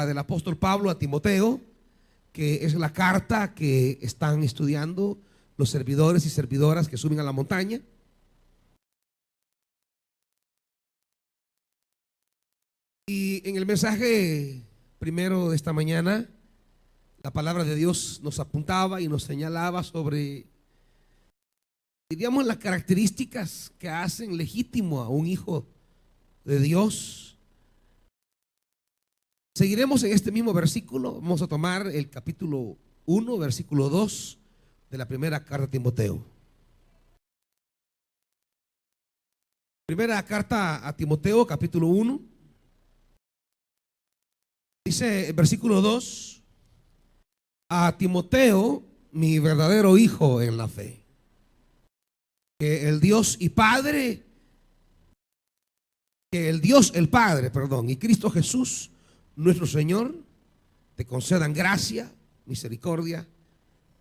carta del apóstol Pablo a Timoteo, que es la carta que están estudiando los servidores y servidoras que suben a la montaña. Y en el mensaje primero de esta mañana, la palabra de Dios nos apuntaba y nos señalaba sobre, diríamos, las características que hacen legítimo a un hijo de Dios. Seguiremos en este mismo versículo. Vamos a tomar el capítulo 1, versículo 2 de la primera carta a Timoteo. Primera carta a Timoteo, capítulo 1. Dice el versículo 2: a Timoteo, mi verdadero hijo en la fe, que el Dios el Padre, y Cristo Jesús, nuestro Señor, te concedan gracia, misericordia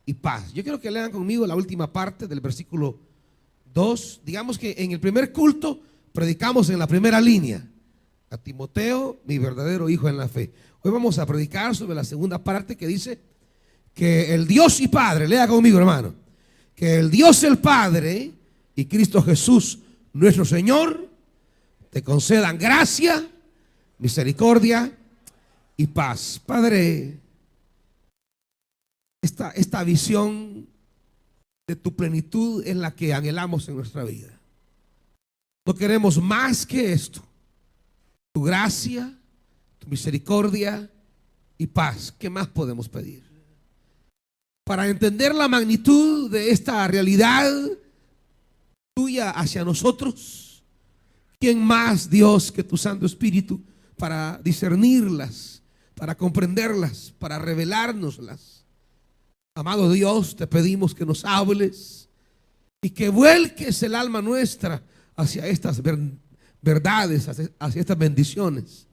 y paz. Yo quiero que lean conmigo la última parte del versículo 2. Digamos que en el primer culto predicamos en la primera línea: a Timoteo, mi verdadero hijo en la fe. Hoy vamos a predicar sobre la segunda parte, que dice que el Dios y Padre, lea conmigo, hermano, que el Dios el Padre y Cristo Jesús, nuestro Señor, te concedan gracia, misericordia y paz. Padre, esta visión de tu plenitud es la que anhelamos en nuestra vida. No queremos más que esto: tu gracia, tu misericordia y paz. ¿Qué más podemos pedir? Para entender la magnitud de esta realidad tuya hacia nosotros, ¿quién más, Dios, que tu Santo Espíritu para discernirlas, para comprenderlas, para revelárnoslas? Amado Dios, te pedimos que nos hables y que vuelques el alma nuestra hacia estas verdades, hacia estas bendiciones.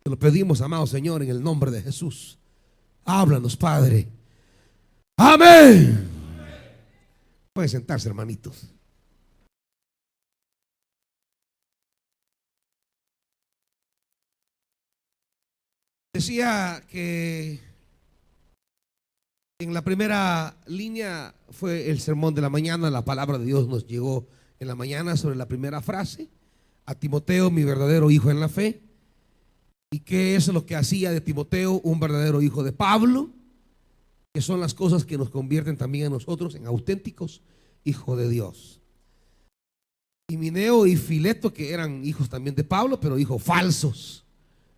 Te lo pedimos, amado Señor, en el nombre de Jesús. Háblanos, Padre. Amén. Pueden sentarse, hermanitos. Decía que en la primera línea fue el sermón de la mañana. La palabra de Dios nos llegó en la mañana sobre la primera frase: a Timoteo, mi verdadero hijo en la fe. ¿Y qué es lo que hacía de Timoteo un verdadero hijo de Pablo? Que son las cosas que nos convierten también a nosotros en auténticos hijos de Dios. Himeneo y Fileto, que eran hijos también de Pablo, pero hijos falsos,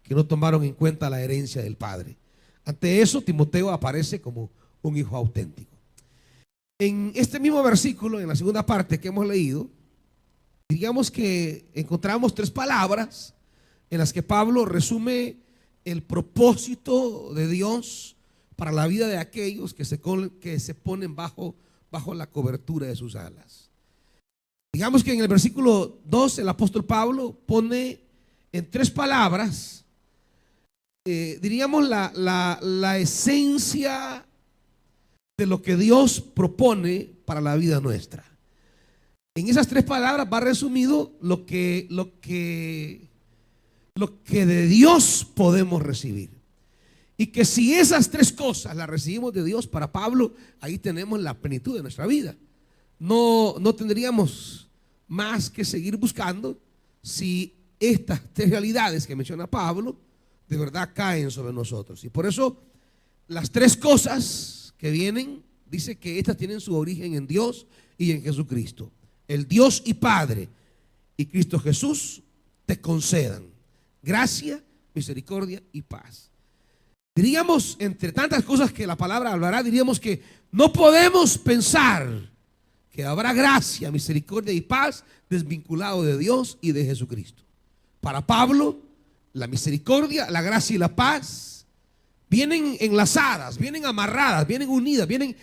que no tomaron en cuenta la herencia del padre. Ante eso, Timoteo aparece como un hijo auténtico. En este mismo versículo, en la segunda parte que hemos leído, digamos que encontramos tres palabras en las que Pablo resume el propósito de Dios para la vida de aquellos que se ponen bajo la cobertura de sus alas. Digamos que en el versículo 2 el apóstol Pablo pone en tres palabras, diríamos, la esencia de lo que Dios propone para la vida nuestra. En esas tres palabras va resumido lo que de Dios podemos recibir. Y que si esas tres cosas las recibimos de Dios, para Pablo, ahí tenemos la plenitud de nuestra vida. No tendríamos más que seguir buscando si estas tres realidades que menciona Pablo de verdad caen sobre nosotros. Y por eso las tres cosas que vienen, dice que estas tienen su origen en Dios y en Jesucristo. El Dios y Padre y Cristo Jesús te concedan gracia, misericordia y paz. Diríamos, entre tantas cosas que la palabra hablará, diríamos que no podemos pensar que habrá gracia, misericordia y paz desvinculado de Dios y de Jesucristo. Para Pablo, la misericordia, la gracia y la paz vienen enlazadas, vienen amarradas, vienen unidas, vienen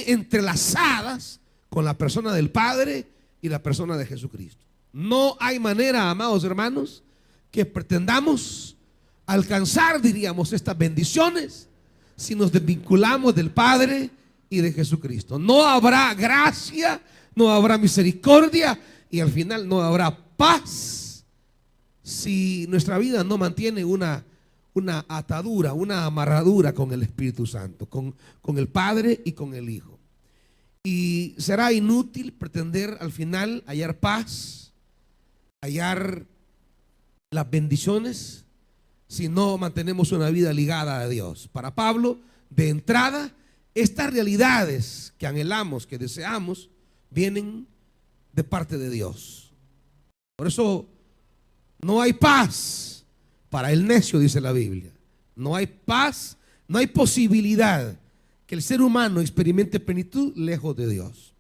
entrelazadas con la persona del Padre y la persona de Jesucristo. No hay manera, amados hermanos, que pretendamos alcanzar, diríamos, estas bendiciones si nos desvinculamos del Padre y de Jesucristo. No habrá gracia, no habrá misericordia y al final no habrá paz si nuestra vida no mantiene una una atadura, una amarradura con el Espíritu Santo, con el Padre y con el Hijo. Y será inútil pretender al final hallar paz, hallar las bendiciones, si no mantenemos una vida ligada a Dios. Para Pablo, de entrada, estas realidades que anhelamos, que deseamos, vienen de parte de Dios. Por eso no hay paz para el necio, dice la Biblia. No hay paz, no hay posibilidad que el ser humano experimente plenitud lejos de Dios.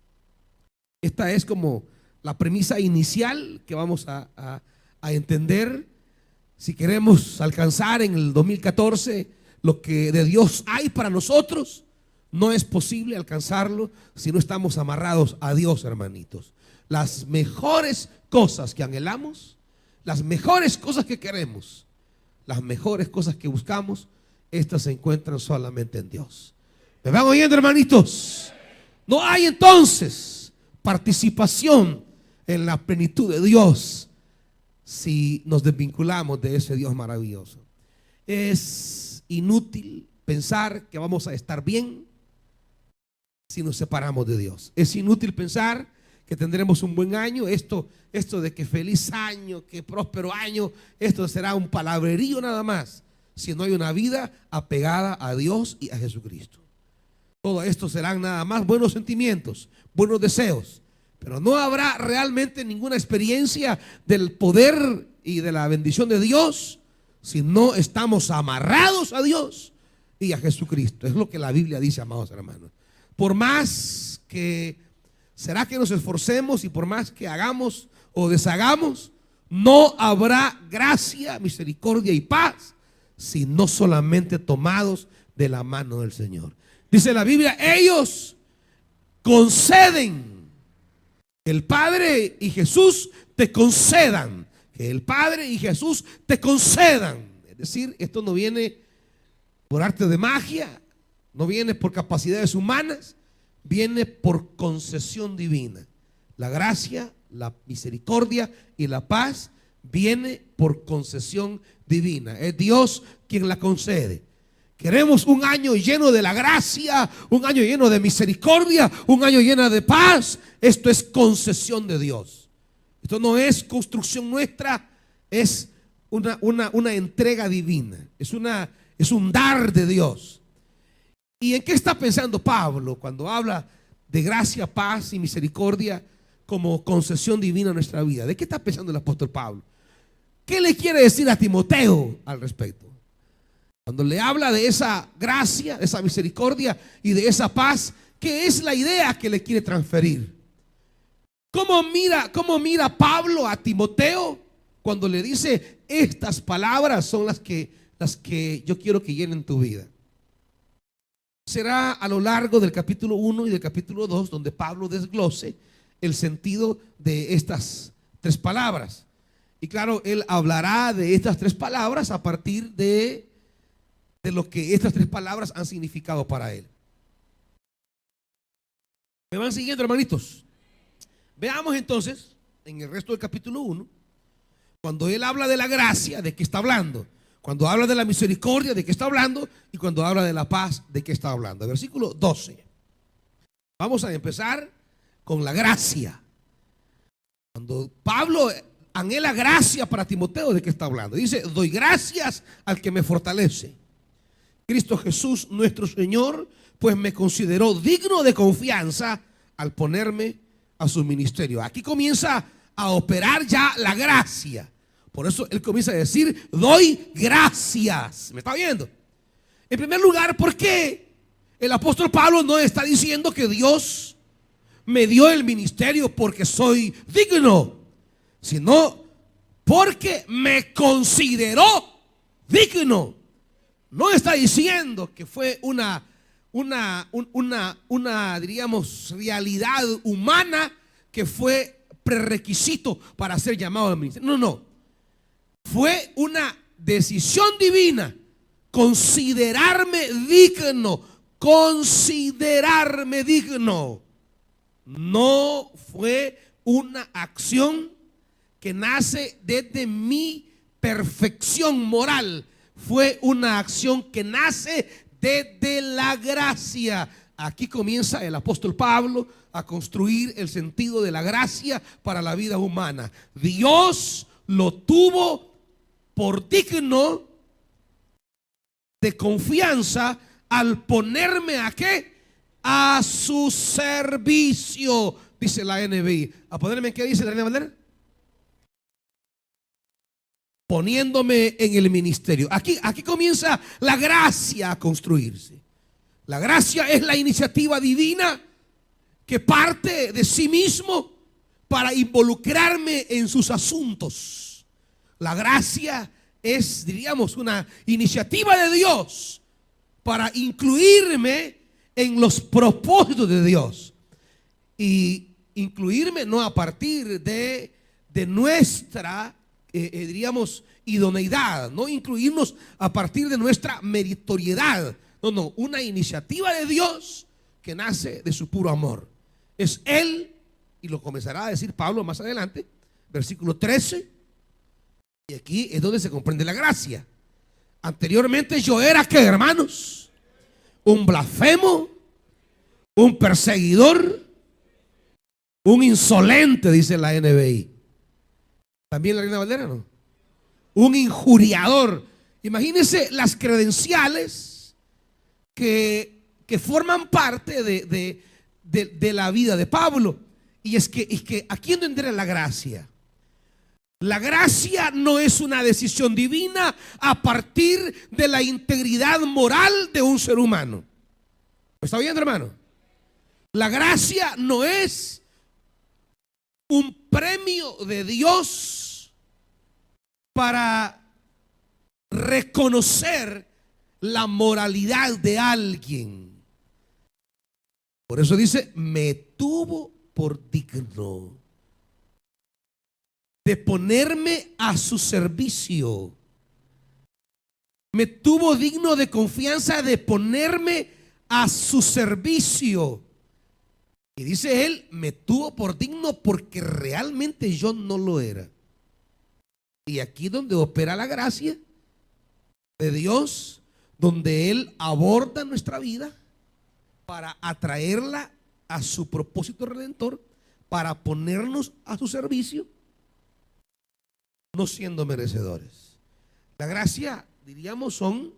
Esta es como la premisa inicial que vamos a entender si queremos alcanzar en el 2014 lo que de Dios hay para nosotros. No es posible alcanzarlo si no estamos amarrados a Dios, hermanitos. Las mejores cosas que anhelamos, las mejores cosas que queremos, las mejores cosas que buscamos, estas se encuentran solamente en Dios. ¿Me van oyendo, hermanitos? No hay entonces participación en la plenitud de Dios si nos desvinculamos de ese Dios maravilloso. Es inútil pensar que vamos a estar bien si nos separamos de Dios. Es inútil pensar que tendremos un buen año. Esto de que feliz año, que próspero año, esto será un palabrerío nada más si no hay una vida apegada a Dios y a Jesucristo. Todo esto serán nada más buenos sentimientos, buenos deseos, pero no habrá realmente ninguna experiencia del poder y de la bendición de Dios si no estamos amarrados a Dios y a Jesucristo. Es lo que la Biblia dice, amados hermanos. Por más que será que nos esforcemos y por más que hagamos o deshagamos, no habrá gracia, misericordia y paz si no solamente tomados de la mano del Señor. Dice la Biblia, ellos conceden, el Padre y Jesús te concedan, que el Padre y Jesús te concedan. Es decir, esto no viene por arte de magia, no viene por capacidades humanas, viene por concesión divina. La gracia, la misericordia y la paz viene por concesión divina. Es Dios quien la concede. Queremos un año lleno de la gracia, un año lleno de misericordia, un año lleno de paz. Esto es concesión de Dios. Esto no es construcción nuestra, es una entrega divina. Es un dar de Dios. ¿Y en qué está pensando Pablo cuando habla de gracia, paz y misericordia como concesión divina en nuestra vida? ¿De qué está pensando el apóstol Pablo? ¿Qué le quiere decir a Timoteo al respecto? Cuando le habla de esa gracia, de esa misericordia y de esa paz, ¿qué es la idea que le quiere transferir? ¿Cómo mira Pablo a Timoteo cuando le dice estas palabras son las que yo quiero que llenen tu vida? Será a lo largo del capítulo 1 y del capítulo 2 donde Pablo desglose el sentido de estas tres palabras. Y claro, él hablará de estas tres palabras a partir de lo que estas tres palabras han significado para él. ¿Me van siguiendo, hermanitos? Veamos entonces en el resto del capítulo 1, cuando él habla de la gracia, ¿de qué está hablando? Cuando habla de la misericordia, ¿de qué está hablando? Y cuando habla de la paz, ¿de qué está hablando? Versículo 12. Vamos a empezar con la gracia. Cuando Pablo anhela gracia para Timoteo, ¿de qué está hablando? Dice, doy gracias al que me fortalece, Cristo Jesús nuestro Señor, pues me consideró digno de confianza al ponerme a su ministerio. Aquí comienza a operar ya la gracia. Por eso él comienza a decir, doy gracias. ¿Me está viendo? En primer lugar, ¿por qué el apóstol Pablo no está diciendo que Dios me dio el ministerio porque soy digno, sino porque me consideró digno? No está diciendo que fue una diríamos, realidad humana que fue prerequisito para ser llamado al ministerio. No, no. Fue una decisión divina considerarme digno. Considerarme digno. No fue una acción que nace desde mi perfección moral. fue una acción que nace desde la gracia. Aquí comienza el apóstol Pablo a construir el sentido de la gracia para la vida humana. Dios lo tuvo por digno de confianza al ponerme ¿a qué? A su servicio, dice la NBI. ¿A ponerme en qué dice la Reina Valera? Poniéndome en el ministerio. Aquí comienza la gracia a construirse. La gracia es la iniciativa divina que parte de sí mismo para involucrarme en sus asuntos. La gracia es, diríamos, una iniciativa de Dios para incluirme en los propósitos de Dios. Y incluirme no a partir de nuestra diríamos idoneidad, no incluirnos a partir de nuestra meritoriedad. No, una iniciativa de Dios que nace de su puro amor. Es Él, y lo comenzará a decir Pablo más adelante, versículo 13, y aquí es donde se comprende la gracia. Anteriormente yo era, ¿qué, hermanos? Un blasfemo, un perseguidor, un insolente, dice la NBI. También la Reina Valera, ¿no? Un injuriador. Imagínense las credenciales que forman parte de la vida de Pablo. Y es que aquí es donde entra la gracia. La gracia no es una decisión divina a partir de la integridad moral de un ser humano. ¿Me está viendo, hermano? La gracia no es un premio de Dios para reconocer la moralidad de alguien. Por eso dice, me tuvo por digno de ponerme a su servicio. Me tuvo digno de confianza de ponerme a su servicio. Y dice él, me tuvo por digno porque realmente yo no lo era. Y aquí donde opera la gracia de Dios, donde Él aborda nuestra vida para atraerla a su propósito redentor, para ponernos a su servicio, no siendo merecedores. La gracia, diríamos, son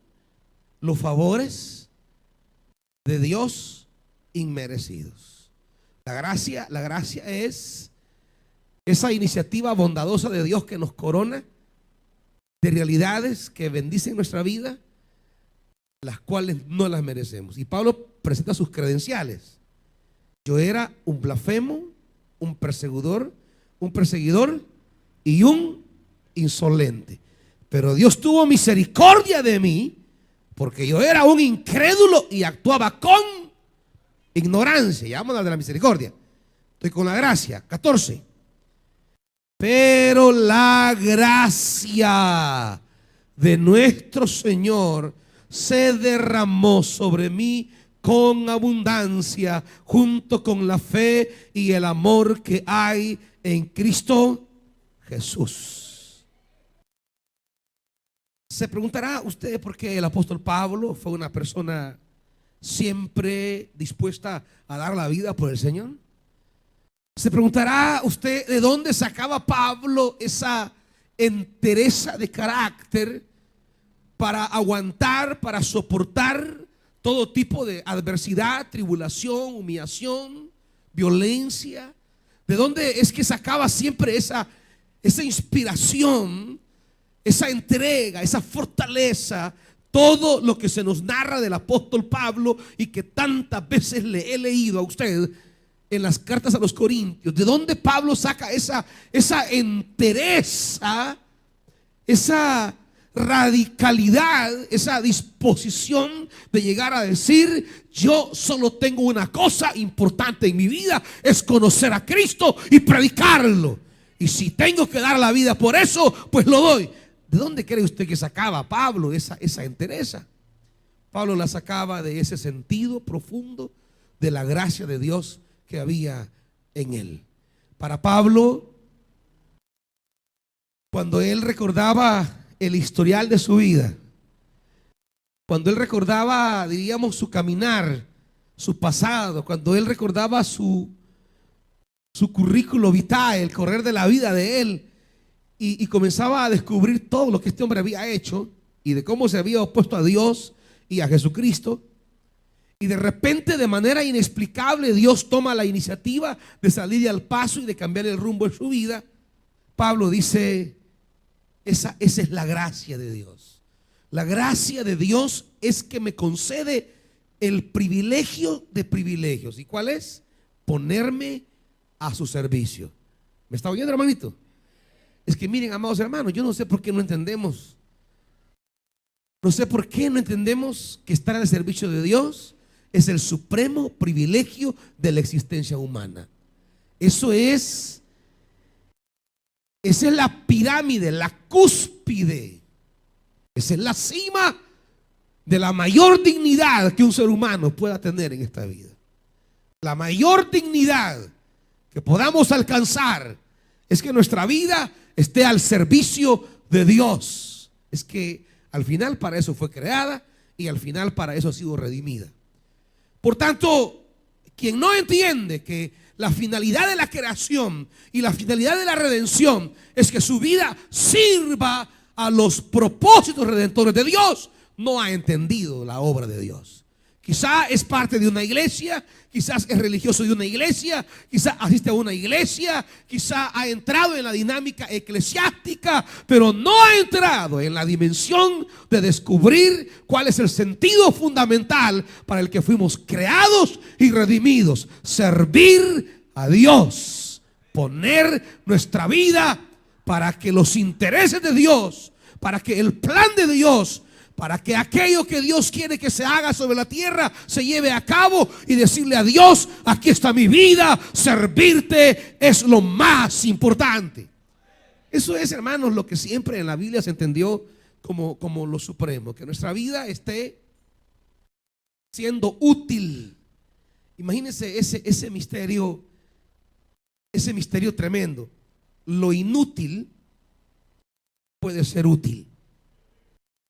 los favores de Dios inmerecidos. La gracia es esa iniciativa bondadosa de Dios que nos corona de realidades que bendicen nuestra vida, las cuales no las merecemos. Y Pablo presenta sus credenciales. Yo era un blasfemo, un perseguidor y un insolente. Pero Dios tuvo misericordia de mí porque yo era un incrédulo y actuaba con ignorancia. Ya vamos a hablar de la misericordia. Estoy con la gracia. 14. Pero la gracia de nuestro Señor se derramó sobre mí con abundancia, junto con la fe y el amor que hay en Cristo Jesús. Se preguntará usted por qué el apóstol Pablo fue una persona siempre dispuesta a dar la vida por el Señor. Se preguntará usted de dónde sacaba Pablo esa entereza de carácter para aguantar, para soportar todo tipo de adversidad, tribulación, humillación, violencia. ¿De dónde es que sacaba siempre esa inspiración, esa entrega, esa fortaleza? Todo lo que se nos narra del apóstol Pablo y que tantas veces le he leído a usted en las cartas a los Corintios. ¿De dónde Pablo saca esa entereza, esa radicalidad, esa disposición de llegar a decir: yo solo tengo una cosa importante en mi vida, es conocer a Cristo y predicarlo, y si tengo que dar la vida por eso, pues lo doy? ¿De dónde cree usted que sacaba Pablo esa entereza? Pablo la sacaba de ese sentido profundo de la gracia de Dios que había en él. Para Pablo, cuando él recordaba el historial de su vida, cuando él recordaba, diríamos, su caminar, su pasado, cuando él recordaba su currículo vitae, el correr de la vida de él, y comenzaba a descubrir todo lo que este hombre había hecho y de cómo se había opuesto a Dios y a Jesucristo. Y de repente, de manera inexplicable, Dios toma la iniciativa de salir al paso y de cambiar el rumbo de su vida. Pablo dice, esa es la gracia de Dios. La gracia de Dios es que me concede el privilegio de privilegios. ¿Y cuál es? Ponerme a su servicio. ¿Me está oyendo, hermanito? Es que miren, amados hermanos, yo no sé por qué no entendemos. No sé por qué no entendemos que estar al servicio de Dios es el supremo privilegio de la existencia humana. Esa es la pirámide, la cúspide. Esa es la cima de la mayor dignidad que un ser humano pueda tener en esta vida. La mayor dignidad que podamos alcanzar es que nuestra vida esté al servicio de Dios. Es que al final para eso fue creada y al final para eso ha sido redimida. Por tanto, quien no entiende que la finalidad de la creación y la finalidad de la redención es que su vida sirva a los propósitos redentores de Dios, no ha entendido la obra de Dios. Quizá es parte de una iglesia, quizás es religioso de una iglesia, quizá asiste a una iglesia, quizá ha entrado en la dinámica eclesiástica, pero no ha entrado en la dimensión de descubrir cuál es el sentido fundamental para el que fuimos creados y redimidos: servir a Dios, poner nuestra vida para que los intereses de Dios, para que el plan de Dios, para que aquello que Dios quiere que se haga sobre la tierra se lleve a cabo, y decirle a Dios: aquí está mi vida, servirte es lo más importante. Eso es, hermanos, lo que siempre en la Biblia se entendió como lo supremo, que nuestra vida esté siendo útil. Imagínense ese misterio tremendo. Lo inútil puede ser útil.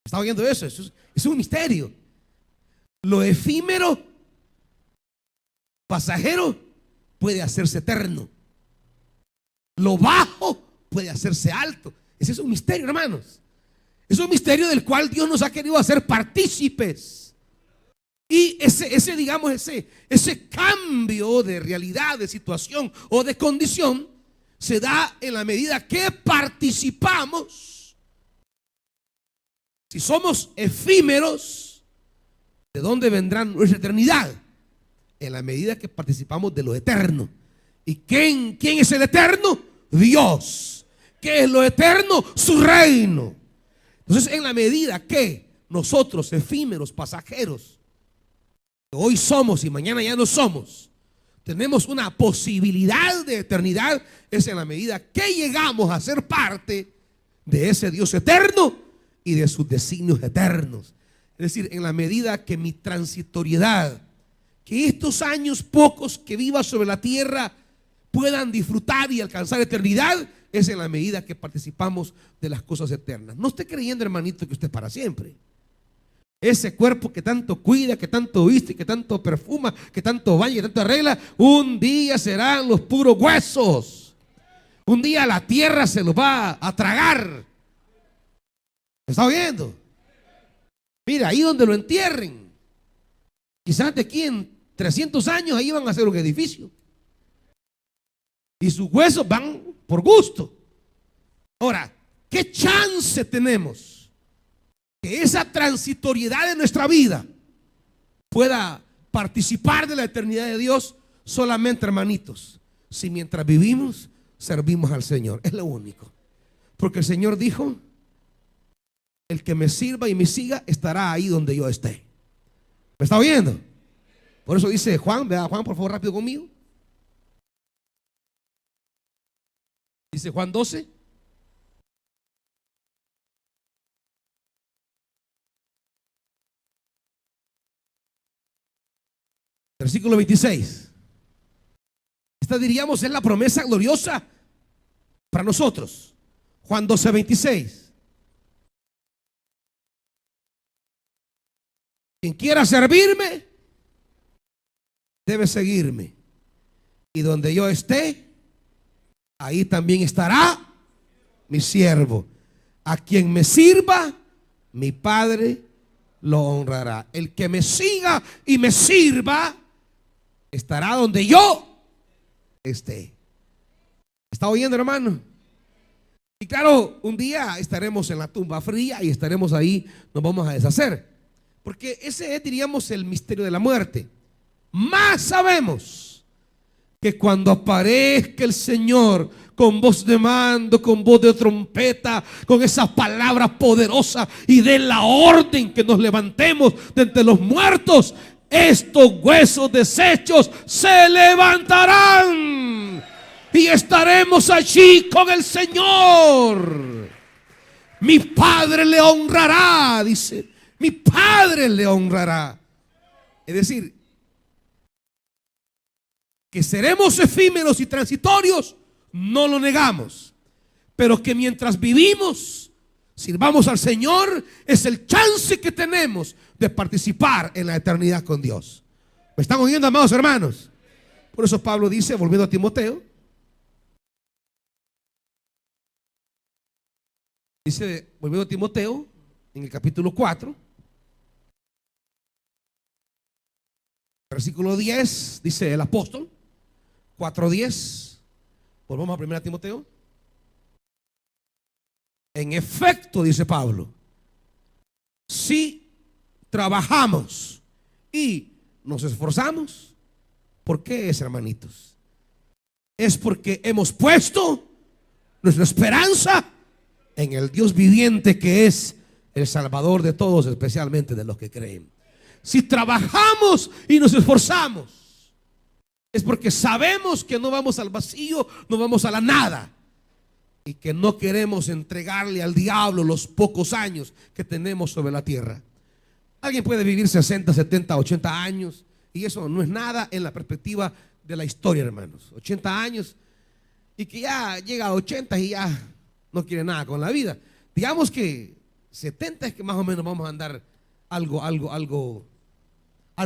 ¿Está oyendo eso? Es un misterio. Lo efímero, pasajero, puede hacerse eterno. Lo bajo puede hacerse alto. Ese es un misterio, hermanos. Es un misterio del cual Dios nos ha querido hacer partícipes. Y ese cambio de realidad, de situación o de condición se da en la medida que participamos. Si somos efímeros, ¿de dónde vendrá nuestra eternidad? En la medida que participamos de lo eterno. ¿Y quién es el eterno? Dios. ¿Qué es lo eterno? Su reino. Entonces, en la medida que nosotros, efímeros, pasajeros, que hoy somos y mañana ya no somos, tenemos una posibilidad de eternidad, es en la medida que llegamos a ser parte de ese Dios eterno y de sus designios eternos. Es decir, en la medida que mi transitoriedad, que estos años pocos que viva sobre la tierra puedan disfrutar y alcanzar eternidad, es en la medida que participamos de las cosas eternas. No esté creyendo, hermanito, que usted es para siempre. Ese cuerpo que tanto cuida, que tanto viste, que tanto perfuma, que tanto baña, que tanto arregla, un día serán los puros huesos. Un día la tierra se los va a tragar. ¿Me está oyendo? Mira, ahí donde lo entierren, quizás de aquí en 300 años ahí van a hacer un edificio y sus huesos van por gusto. Ahora, ¿qué chance tenemos que esa transitoriedad de nuestra vida pueda participar de la eternidad de Dios? Solamente, hermanitos, si mientras vivimos servimos al Señor. Es lo único. Porque el Señor dijo: el que me sirva y me siga estará ahí donde yo esté. ¿Me está oyendo? Por eso dice Juan, vea Juan por favor rápido conmigo. Dice Juan 12. Versículo 26. Esta, diríamos, es la promesa gloriosa para nosotros. Juan 12, 26. Quien quiera servirme, debe seguirme. Y donde yo esté, ahí también estará mi siervo. A quien me sirva, mi Padre lo honrará. El que me siga y me sirva, estará donde yo esté. ¿Está oyendo, hermano? Y claro, un día estaremos en la tumba fría y estaremos ahí, nos vamos a deshacer. Porque ese es, diríamos, el misterio de la muerte. Más sabemos que cuando aparezca el Señor con voz de mando, con voz de trompeta, con esas palabras poderosas y de la orden que nos levantemos de entre los muertos, estos huesos deshechos se levantarán y estaremos allí con el Señor. Mi Padre le honrará, dice. Mi Padre le honrará. Es decir, que seremos efímeros y transitorios, no lo negamos. Pero que mientras vivimos, sirvamos al Señor, es el chance que tenemos de participar en la eternidad con Dios. ¿Me están oyendo, amados hermanos? Por eso Pablo dice, volviendo a Timoteo, dice, volviendo a Timoteo, en el capítulo 4, versículo 10, dice el apóstol, 4:10, volvamos a 1 Timoteo. En efecto, dice Pablo, si trabajamos y nos esforzamos, ¿por qué es, hermanitos? Es porque hemos puesto nuestra esperanza en el Dios viviente, que es el Salvador de todos, especialmente de los que creen. Si trabajamos y nos esforzamos, es porque sabemos que no vamos al vacío, no vamos a la nada, y que no queremos entregarle al diablo los pocos años que tenemos sobre la tierra. Alguien puede vivir 60, 70, 80 años, y eso no es nada en la perspectiva de la historia, hermanos. 80 años, y que ya llega a 80 y ya no quiere nada con la vida. Digamos que 70 es que más o menos vamos a andar algo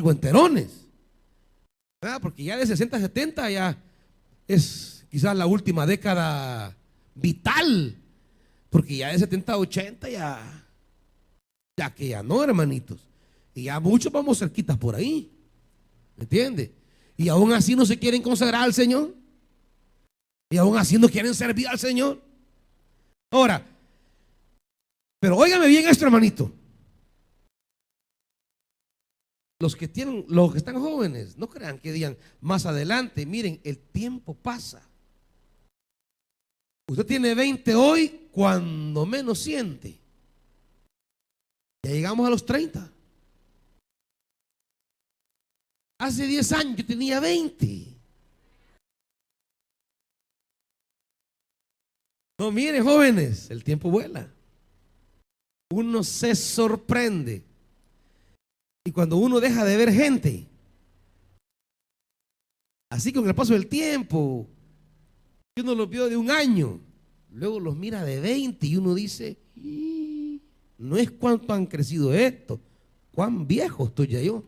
enterones, ¿verdad? Porque ya de 60 a 70 ya es quizás la última década vital, porque ya de 70 a 80 ya que ya no, hermanitos, y ya muchos vamos cerquitas por ahí, ¿me entiende? Y aún así no se quieren consagrar al Señor, y aún así no quieren servir al Señor. Ahora, pero óigame bien esto, hermanito. Los que están jóvenes, no crean que digan más adelante. Miren, el tiempo pasa. Usted tiene 20 hoy, cuando menos siente. Ya llegamos a los 30. Hace 10 años yo tenía 20. No, miren, jóvenes, el tiempo vuela. Uno se sorprende. Y cuando uno deja de ver gente, así con el paso del tiempo, uno los vio de un año, luego los mira de 20 y uno dice, no es cuánto han crecido esto, cuán viejo estoy ya yo.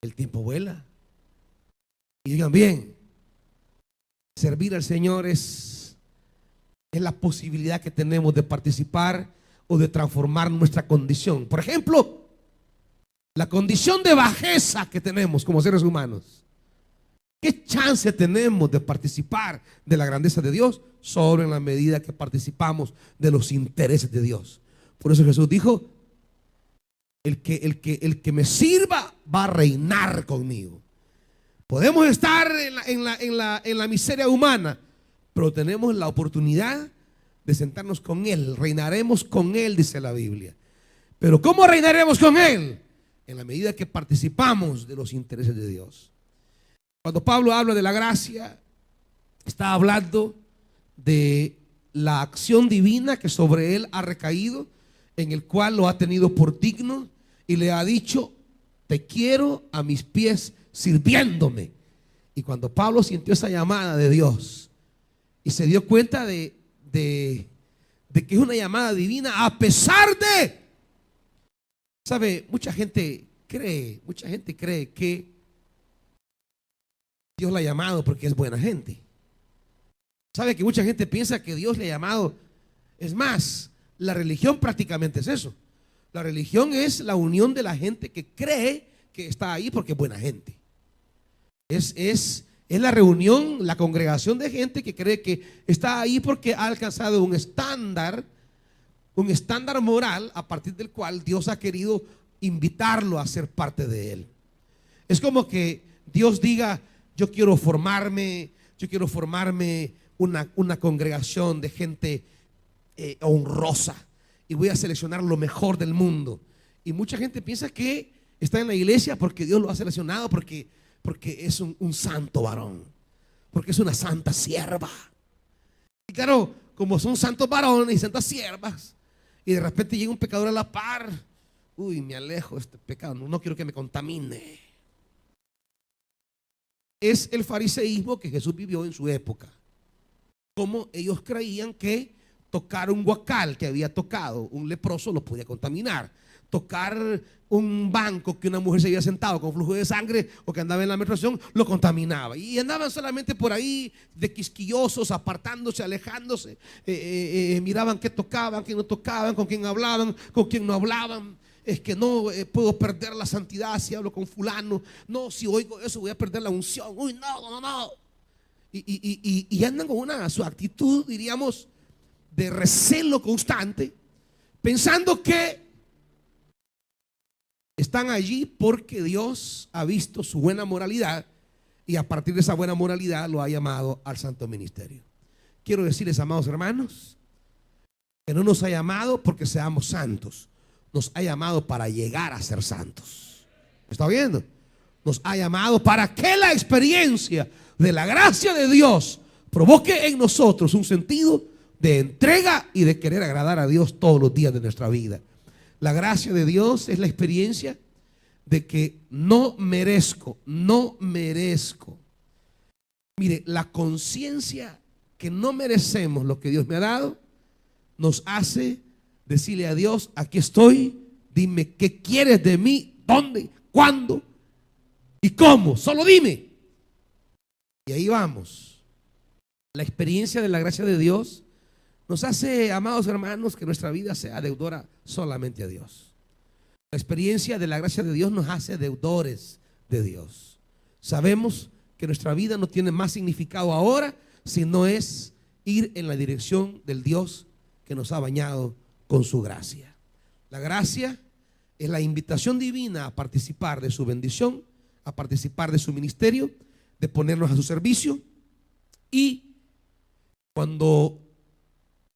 El tiempo vuela. Y digan bien, servir al Señor es la posibilidad que tenemos de participar o de transformar nuestra condición. Por ejemplo, la condición de bajeza que tenemos como seres humanos. ¿Qué chance tenemos de participar de la grandeza de Dios? Solo en la medida que participamos de los intereses de Dios. Por eso Jesús dijo, el que me sirva va a reinar conmigo. Podemos estar en la miseria humana, pero tenemos la oportunidad de sentarnos con Él. Reinaremos con Él, dice la Biblia. Pero ¿cómo reinaremos con Él? En la medida que participamos de los intereses de Dios. Cuando Pablo habla de la gracia, está hablando de la acción divina que sobre él ha recaído, en el cual lo ha tenido por digno y le ha dicho, te quiero a mis pies sirviéndome. Y cuando Pablo sintió esa llamada de Dios y se dio cuenta de que es una llamada divina, a pesar de ¿Sabe? Mucha gente cree que Dios la ha llamado porque es buena gente. ¿Sabe que mucha gente piensa que Dios le ha llamado? Es más, la religión prácticamente es eso. La religión es la unión de la gente que cree que está ahí porque es buena gente. Es la reunión, la congregación de gente que cree que está ahí porque ha alcanzado un estándar moral a partir del cual Dios ha querido invitarlo a ser parte de él. Es como que Dios diga: yo quiero formarme una congregación de gente honrosa y voy a seleccionar lo mejor del mundo. Y mucha gente piensa que está en la iglesia porque Dios lo ha seleccionado, porque es un santo varón, porque es una santa sierva. Y claro, como son santos varones y santas siervas, y de repente llega un pecador a la par, uy, me alejo de este pecado, no quiero que me contamine. Es el fariseísmo que Jesús vivió en su época. Como ellos creían que tocar un guacal que había tocado un leproso lo podía contaminar. Tocar un banco que una mujer se había sentado con flujo de sangre o que andaba en la menstruación lo contaminaba. Y andaban solamente por ahí de quisquillosos, apartándose, alejándose. Miraban qué tocaban, qué no tocaban, con quién hablaban, con quién no hablaban. Es que no puedo perder la santidad si hablo con fulano. No, si oigo eso voy a perder la unción. Uy, no. Y andan con su actitud, diríamos, de recelo constante, pensando que están allí porque Dios ha visto su buena moralidad y a partir de esa buena moralidad lo ha llamado al santo ministerio. Quiero decirles, amados hermanos, que no nos ha llamado porque seamos santos, nos ha llamado para llegar a ser santos. ¿Está viendo? Nos ha llamado para que la experiencia de la gracia de Dios provoque en nosotros un sentido de entrega y de querer agradar a Dios todos los días de nuestra vida. La gracia de Dios es la experiencia de que no merezco. Mire, la conciencia que no merecemos lo que Dios me ha dado nos hace decirle a Dios: aquí estoy, dime qué quieres de mí, dónde, cuándo y cómo, solo dime. Y ahí vamos. La experiencia de la gracia de Dios nos hace, amados hermanos, que nuestra vida sea deudora solamente a Dios. La experiencia de la gracia de Dios nos hace deudores de Dios. Sabemos que nuestra vida no tiene más significado ahora si no es ir en la dirección del Dios que nos ha bañado con su gracia. La gracia es la invitación divina a participar de su bendición, a participar de su ministerio, de ponernos a su servicio. Y cuando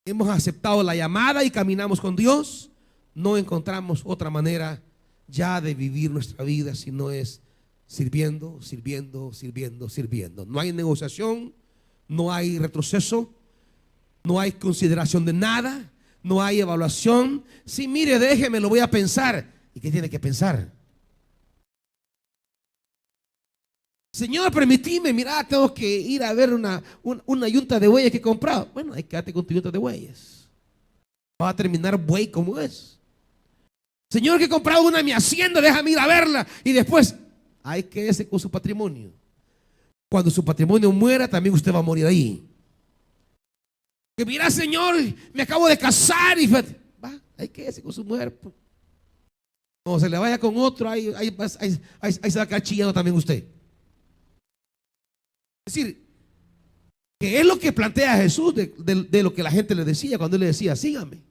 hemos aceptado la llamada y caminamos con Dios, no encontramos otra manera ya de vivir nuestra vida si no es sirviendo. No hay negociación, no hay retroceso, no hay consideración de nada, no hay evaluación. Sí, mire, déjeme, lo voy a pensar. ¿Y qué tiene que pensar? Señor, permitime, mira, tengo que ir a ver una yunta de bueyes que he comprado. Bueno, ahí quédate con tu yunta de bueyes. Va a terminar buey como es. Señor, que he comprado una en mi hacienda, déjame ir a verla. Y después, ahí quédese con su patrimonio. Cuando su patrimonio muera, también usted va a morir ahí. Que mira, Señor, me acabo de casar y va, ahí quédese con su mujer. Cuando se le vaya con otro, ahí se va a quedar chillando también usted. Es decir, que es lo que plantea Jesús de lo que la gente le decía cuando él le decía: sígame.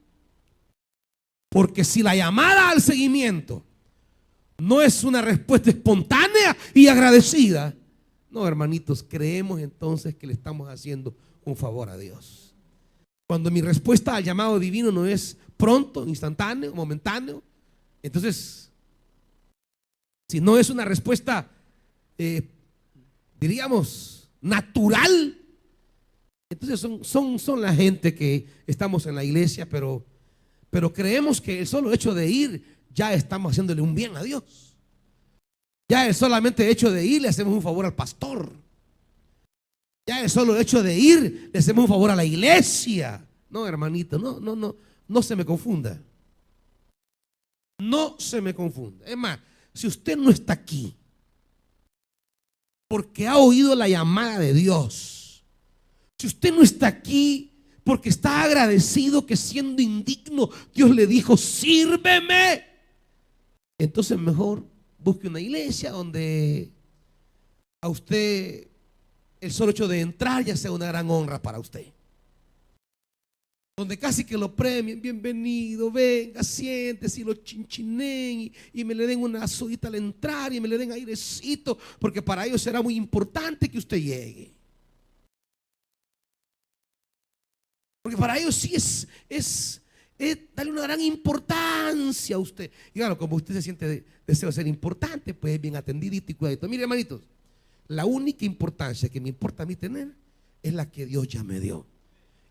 Porque si la llamada al seguimiento no es una respuesta espontánea y agradecida, no, hermanitos, creemos entonces que le estamos haciendo un favor a Dios. Cuando mi respuesta al llamado divino no es pronto, instantáneo, momentáneo, entonces, si no es una respuesta, diríamos, natural, entonces son la gente que estamos en la iglesia, pero creemos que el solo hecho de ir ya estamos haciéndole un bien a Dios. Ya el solamente hecho de ir le hacemos un favor al pastor. Ya el solo hecho de ir le hacemos un favor a la iglesia. No, hermanito, no se me confunda. No se me confunda. Es más, si usted no está aquí porque ha oído la llamada de Dios, si usted no está aquí porque está agradecido que siendo indigno Dios le dijo, sírveme, entonces mejor busque una iglesia donde a usted el solo hecho de entrar ya sea una gran honra para usted, donde casi que lo premien, bienvenido, venga, siéntese y lo chinchinen y me le den una sudita al entrar y me le den airecito, porque para ellos será muy importante que usted llegue. Porque para ellos sí es darle una gran importancia a usted. Y claro, como usted se siente deseo de ser importante, pues es bien atendidito y cuidadito. Mire, hermanitos, la única importancia que me importa a mí tener es la que Dios ya me dio.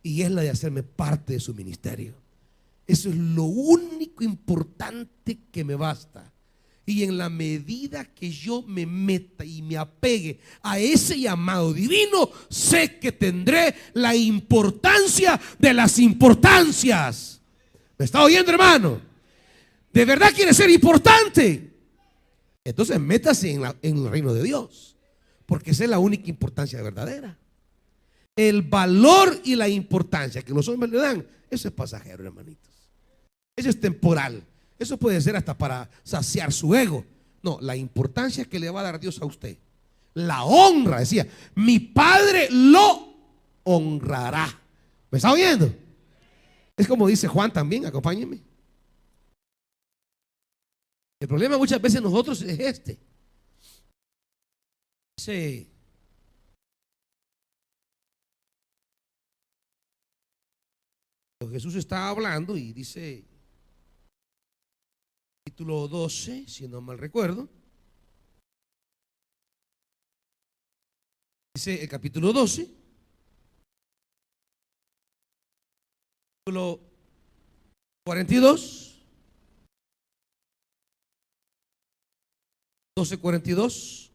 Y es la de hacerme parte de su ministerio. Eso es lo único importante que me basta. Y en la medida que yo me meta y me apegue a ese llamado divino, sé que tendré la importancia de las importancias. ¿Me está oyendo, hermano? ¿De verdad quiere ser importante? Entonces métase en el reino de Dios, porque esa es la única importancia verdadera. El valor y la importancia que los hombres le dan, eso es pasajero, hermanitos. Eso es temporal. Eso puede ser hasta para saciar su ego. No, la importancia que le va a dar Dios a usted, la honra, decía, mi Padre lo honrará. ¿Me está oyendo? Es como dice Juan también, acompáñenme. El problema muchas veces nosotros es este. Dice, Jesús está hablando y dice, capítulo 12, si no mal recuerdo, dice el capítulo 12, capítulo 42, 12:42.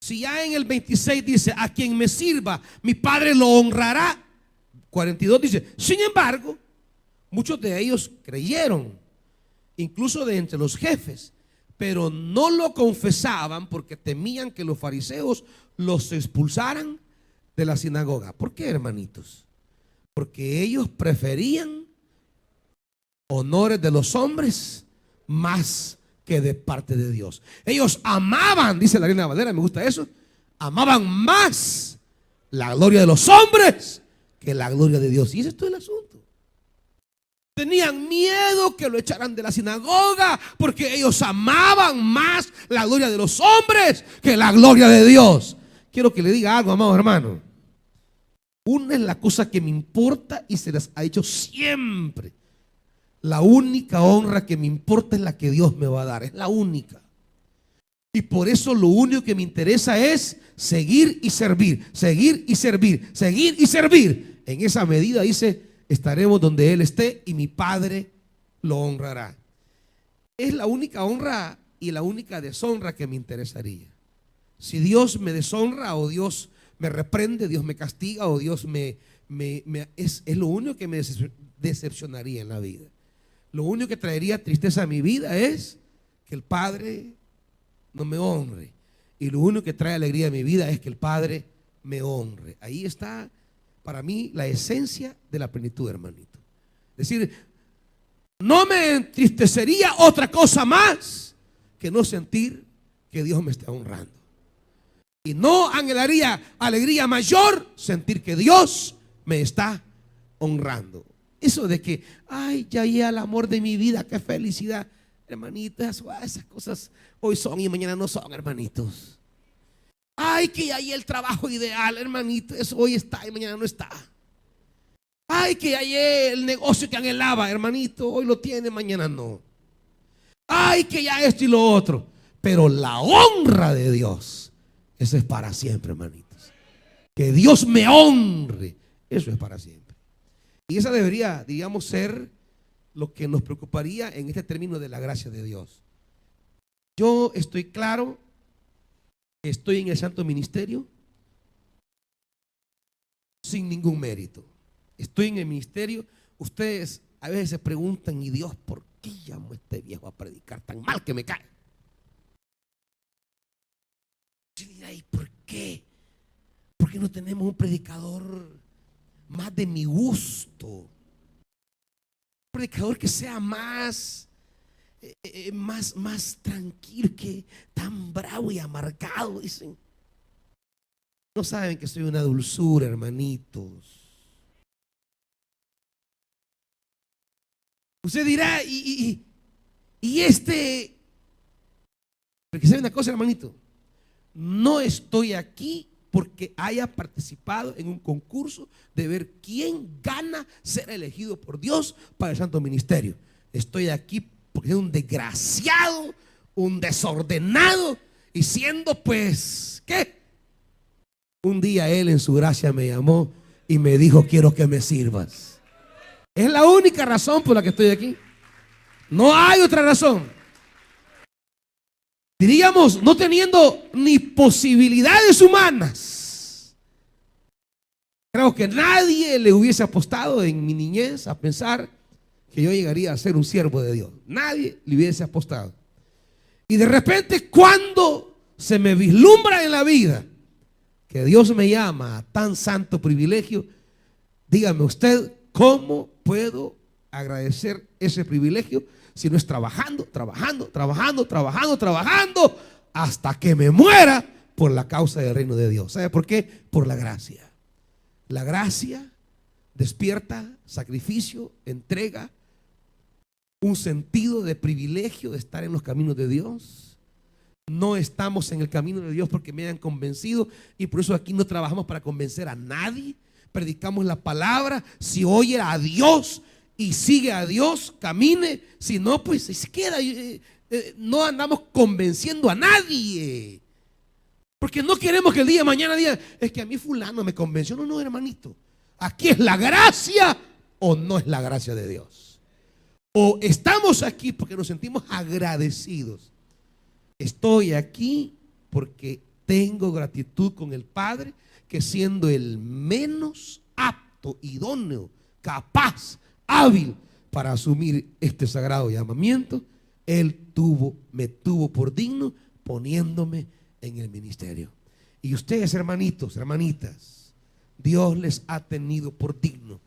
Si ya en el 26 dice, a quien me sirva, mi Padre lo honrará. 42 dice, sin embargo, muchos de ellos creyeron, incluso de entre los jefes, pero no lo confesaban porque temían que los fariseos los expulsaran de la sinagoga. ¿Por qué, hermanitos? Porque ellos preferían honores de los hombres más que de parte de Dios. Ellos amaban, dice la Reina Valera, me gusta eso, amaban más la gloria de los hombres que la gloria de Dios. Y ese es todo el asunto. Tenían miedo que lo echaran de la sinagoga porque ellos amaban más la gloria de los hombres que la gloria de Dios. Quiero que le diga algo, amado hermano. Una es la cosa que me importa y se las ha hecho siempre. La única honra que me importa es la que Dios me va a dar. Es la única. Y por eso lo único que me interesa es seguir y servir, seguir y servir, seguir y servir. En esa medida, dice, estaremos donde Él esté y mi Padre lo honrará. Es la única honra y la única deshonra que me interesaría. Si Dios me deshonra o Dios me reprende, Dios me castiga o Dios es lo único que me decepcionaría en la vida. Lo único que traería tristeza a mi vida es que el Padre no me honre. Y lo único que trae alegría a mi vida es que el Padre me honre. Ahí está para mí la esencia de la plenitud, hermanito. Es decir, no me entristecería otra cosa más que no sentir que Dios me está honrando. Y no anhelaría alegría mayor sentir que Dios me está honrando. Eso de que, ay, ya llega el amor de mi vida, qué felicidad. Hermanitas, esas cosas hoy son y mañana no son, hermanitos. Ay, que hay el trabajo ideal, hermanito, eso hoy está y mañana no está. Ay, que hay el negocio que anhelaba, hermanito, hoy lo tiene, mañana no. Ay, que ya esto y lo otro. Pero la honra de Dios, eso es para siempre, hermanitos. Que Dios me honre, eso es para siempre. Y esa debería, digamos, ser lo que nos preocuparía en este término de la gracia de Dios. Yo estoy claro, estoy en el santo ministerio sin ningún mérito. Estoy en el ministerio. Ustedes a veces se preguntan, ¿y Dios por qué llamó este viejo a predicar tan mal que me cae? Y dirá, ¿y por qué? ¿Por qué no tenemos un predicador más de mi gusto? Un predicador que sea más tranquilo, que tan bravo y amargado, dicen. No saben que soy una dulzura, hermanitos. Usted dirá, porque sabe una cosa, hermanito, no estoy aquí porque haya participado en un concurso de ver quién gana ser elegido por Dios para el santo ministerio. Estoy aquí porque soy un desgraciado, un desordenado, y siendo pues, ¿qué? Un día Él en su gracia me llamó y me dijo, quiero que me sirvas. Es la única razón por la que estoy aquí. No hay otra razón. Diríamos, no teniendo ni posibilidades humanas. Creo que nadie le hubiese apostado en mi niñez a pensar que yo llegaría a ser un siervo de Dios. Nadie le hubiese apostado. Y de repente, cuando se me vislumbra en la vida que Dios me llama a tan santo privilegio, dígame usted, ¿cómo puedo agradecer ese privilegio si no es trabajando hasta que me muera por la causa del reino de Dios? ¿Sabe por qué? Por la gracia. La gracia despierta sacrificio, entrega, un sentido de privilegio de estar en los caminos de Dios. No estamos en el camino de Dios porque me hayan convencido, y por eso aquí no trabajamos para convencer a nadie. Predicamos la palabra. Si oye a Dios y sigue a Dios, camine. Si no, pues se queda. No andamos convenciendo a nadie, porque no queremos que el día de mañana diga, es que a mí fulano me convenció. No, hermanito, aquí es la gracia o no es la gracia de Dios. O estamos aquí porque nos sentimos agradecidos. Estoy aquí porque tengo gratitud con el Padre, que siendo el menos apto, idóneo, capaz, hábil para asumir este sagrado llamamiento, Él me tuvo por digno, poniéndome en el ministerio. Y ustedes, hermanitos, hermanitas, Dios les ha tenido por digno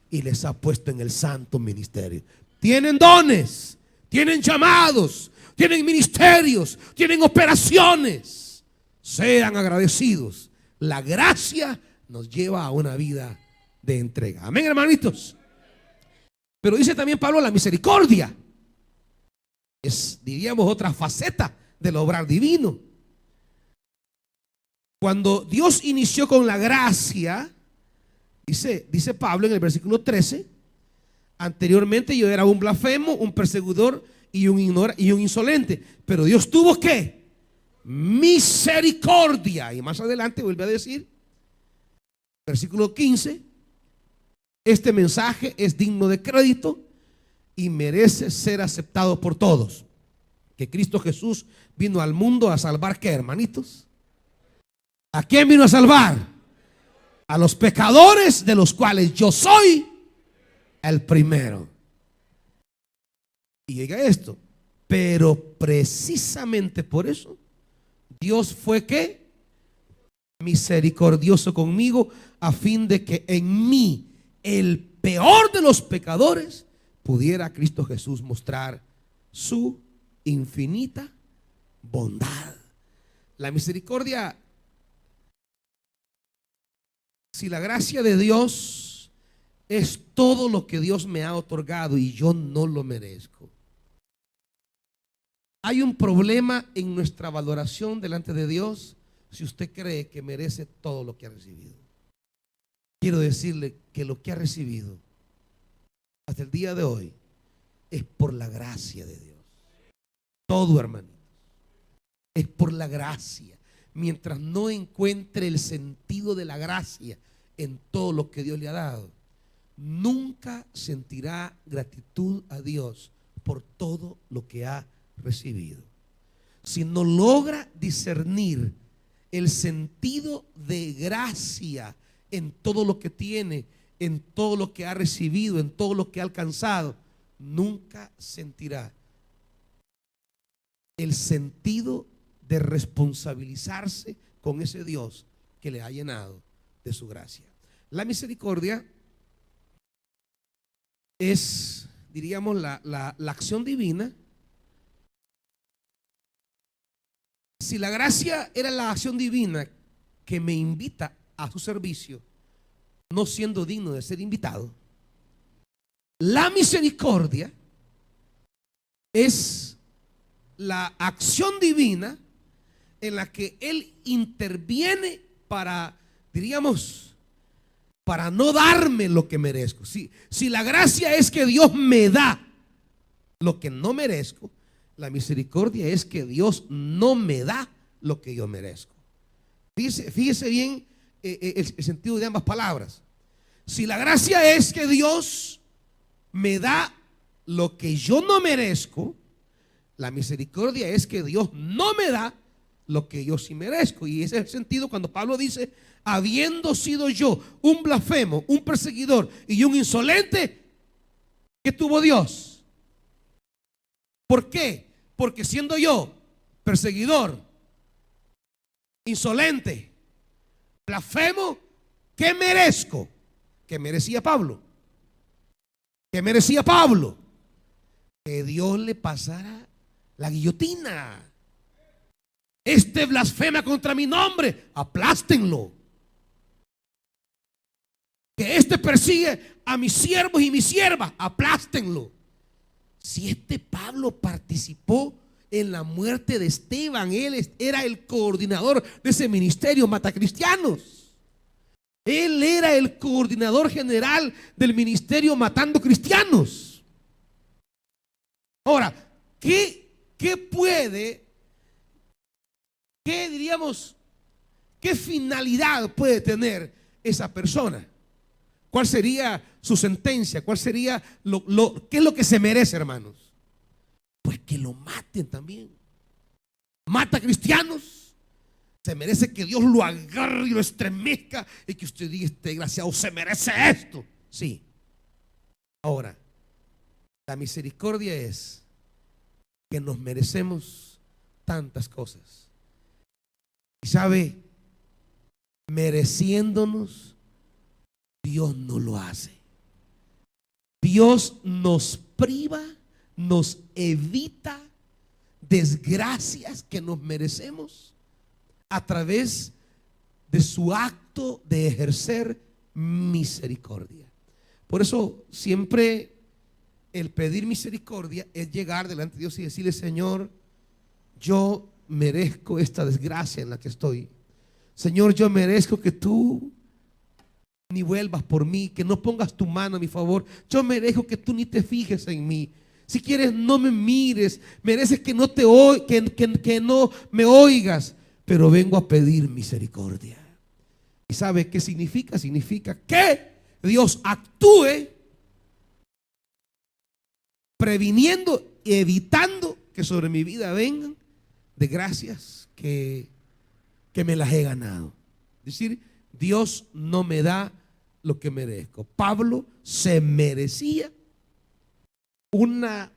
y les ha puesto en el santo ministerio. Tienen dones, tienen llamados, tienen ministerios, tienen operaciones. Sean agradecidos. La gracia nos lleva a una vida de entrega. Amén, hermanitos. Pero dice también Pablo, la misericordia es, diríamos, otra faceta del obrar divino. Cuando Dios inició con la gracia, dice Pablo en el versículo 13, anteriormente yo era un blasfemo, un perseguidor y un insolente, pero Dios tuvo ¿qué? Misericordia. Y más adelante vuelve a decir, versículo 15, este mensaje es digno de crédito y merece ser aceptado por todos, que Cristo Jesús vino al mundo a salvar, ¿qué, hermanitos? ¿A quién vino a salvar? A los pecadores, de los cuales yo soy el primero. Y oiga esto, pero precisamente por eso Dios fue ¿qué? Misericordioso conmigo, a fin de que en mí, el peor de los pecadores, pudiera Cristo Jesús mostrar su infinita bondad. La misericordia, si la gracia de Dios es todo lo que Dios me ha otorgado y yo no lo merezco, hay un problema en nuestra valoración delante de Dios si usted cree que merece todo lo que ha recibido. Quiero decirle que lo que ha recibido hasta el día de hoy es por la gracia de Dios. Todo, hermanitos, es por la gracia. Mientras no encuentre el sentido de la gracia en todo lo que Dios le ha dado, nunca sentirá gratitud a Dios por todo lo que ha recibido. Si no logra discernir el sentido de gracia en todo lo que tiene, en todo lo que ha recibido, en todo lo que ha alcanzado, nunca sentirá el sentido de responsabilizarse con ese Dios que le ha llenado de su gracia. La misericordia es, diríamos, la acción divina. Si la gracia era la acción divina que me invita a su servicio, no siendo digno de ser invitado, la misericordia es la acción divina en la que Él interviene para, diríamos, para no darme lo que merezco. Si la gracia es que Dios me da lo que no merezco, la misericordia es que Dios no me da lo que yo merezco. Fíjese bien el sentido de ambas palabras. Si la gracia es que Dios me da lo que yo no merezco, la misericordia es que Dios no me da lo que yo sí merezco. Y ese es el sentido cuando Pablo dice: habiendo sido yo un blasfemo, un perseguidor y un insolente, ¿qué tuvo Dios? ¿Por qué? Porque siendo yo perseguidor, insolente, blasfemo, ¿qué merezco? ¿Qué merecía Pablo? ¿Qué merecía Pablo? Que Dios le pasara la guillotina. Este blasfema contra mi nombre, aplástenlo. Que este persigue a mis siervos y mis siervas, aplástenlo. Si este Pablo participó en la muerte de Esteban, él era el coordinador de ese ministerio Matacristianos. Él era el coordinador general del ministerio Matando Cristianos. Ahora, ¿qué finalidad puede tener esa persona? ¿Cuál sería su sentencia? ¿Cuál sería qué es lo que se merece, hermanos? Pues que lo maten también. Mata cristianos. Se merece que Dios lo agarre y lo estremezca y que usted diga: este desgraciado se merece esto. Sí. Ahora, la misericordia es que nos merecemos tantas cosas. Y sabe, mereciéndonos, Dios no lo hace. Dios nos priva, nos evita desgracias que nos merecemos a través de su acto de ejercer misericordia. Por eso siempre el pedir misericordia es llegar delante de Dios y decirle: Señor, yo merezco esta desgracia en la que estoy. Señor, yo merezco que tú ni vuelvas por mí, que no pongas tu mano a mi favor. Yo merezco que tú ni te fijes en mí. Si quieres, no me mires. Mereces que no me oigas. Pero vengo a pedir misericordia. ¿Y sabe qué significa? Significa que Dios actúe previniendo y evitando que sobre mi vida vengan desgracias que me las he ganado. Es decir, Dios no me da lo que merezco. Pablo se merecía una